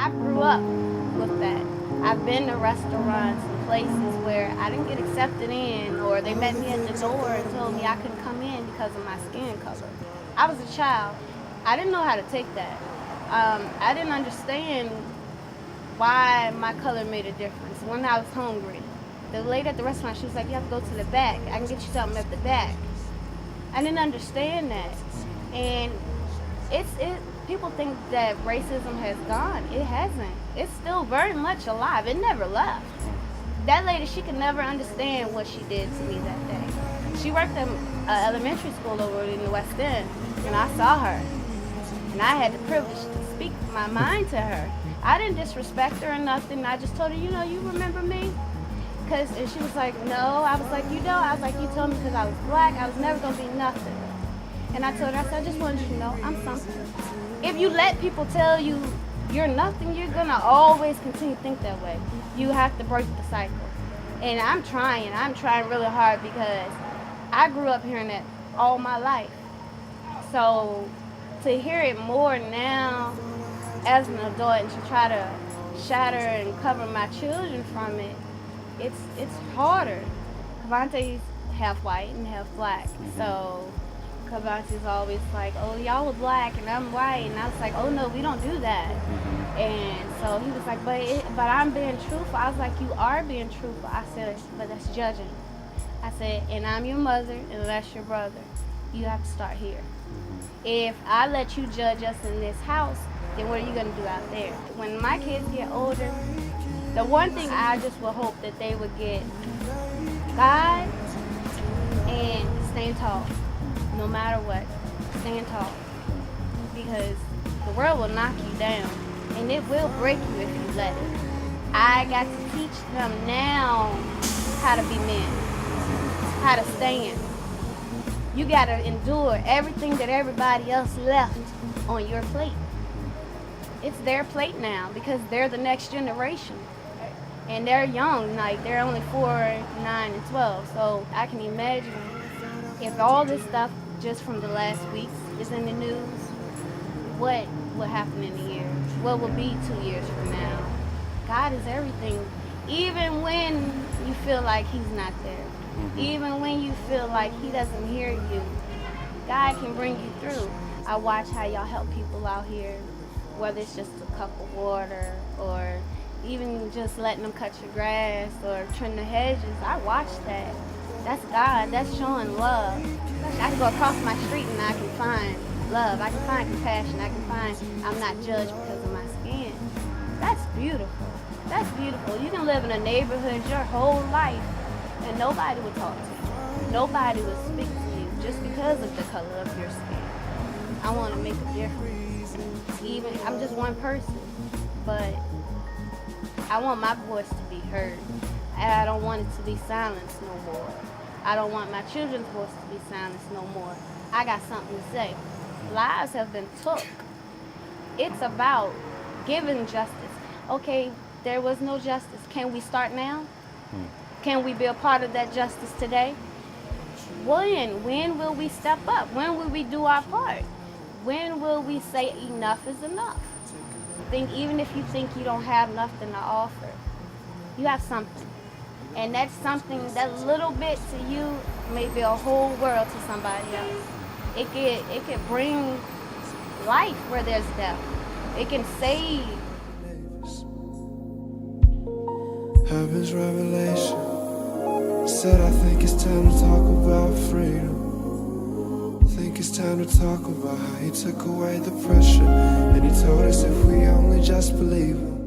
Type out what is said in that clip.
I grew up with that. I've been to restaurants and places where I didn't get accepted in, or they met me at the door and told me I couldn't come in because of my skin color. I was a child. I didn't know how to take that. I didn't understand why my color made a difference. When I was hungry, the lady at the restaurant, she was like, you have to go to the back. I can get you something at the back. I didn't understand that. And people think that racism has gone. It hasn't. It's still very much alive. It never left. That lady, she could never understand what she did to me that day. She worked at elementary school over in the West End, and I saw her. And I had the privilege to speak my mind to her. I didn't disrespect her or nothing. I just told her, you remember me? And she was like, no. I was like, I was like, you told me because I was black, I was never going to be nothing. And I told her, I said, I just wanted you to know I'm something. If you let people tell you you're nothing, you're going to always continue to think that way. You have to break the cycle. And I'm trying really hard because I grew up hearing that all my life. So to hear it more now as an adult and to try to shatter and cover my children from it, it's harder. Cavante's half white and half black. So Cavante's always like, oh, y'all were black and I'm white. And I was like, oh, no, we don't do that. And so he was like, but I'm being truthful. I was like, you are being truthful. I said, but that's judging. I said, and I'm your mother and that's your brother. You have to start here. If I let you judge us in this house, then what are you going to do out there? When my kids get older, the one thing I just would hope that they would get God and staying tall, no matter what, staying tall. Because the world will knock you down and it will break you if you let it. I got to teach them now how to be men, how to stand. You got to endure everything that everybody else left on your plate. It's their plate now because they're the next generation. And they're young, like they're only 4, 9, and 12. So I can imagine if all this stuff just from the last week is in the news, what will happen in a year? What will be 2 years from now? God is everything. Even when you feel like he's not there, even when you feel like he doesn't hear you, God can bring you through. I watch how y'all help people out here, whether it's just a cup of water or even just letting them cut your grass or trim the hedges. I watch that. That's God. That's showing love. I can go across my street and I can find love. I can find compassion. I can find I'm not judged because of my skin. That's beautiful. That's beautiful. You can live in a neighborhood your whole life and nobody will talk to you. Nobody will speak to you just because of the color of your skin. I want to make a difference. Even I'm just one person, but I want my voice to be heard. I don't want it to be silenced no more. I don't want my children's voice to be silenced no more. I got something to say. Lives have been took. It's about giving justice. Okay, there was no justice. Can we start now? Can we be a part of that justice today? When? When will we step up? When will we do our part? When will we say enough is enough? Even if you think you don't have nothing to offer, you have something. And that's something, that little bit to you may be a whole world to somebody else. It can bring life where there's death. It can save. Heaven's revelation said, I think it's time to talk about freedom. Think it's time to talk about how he took away the pressure, and he told us if we only just believe him.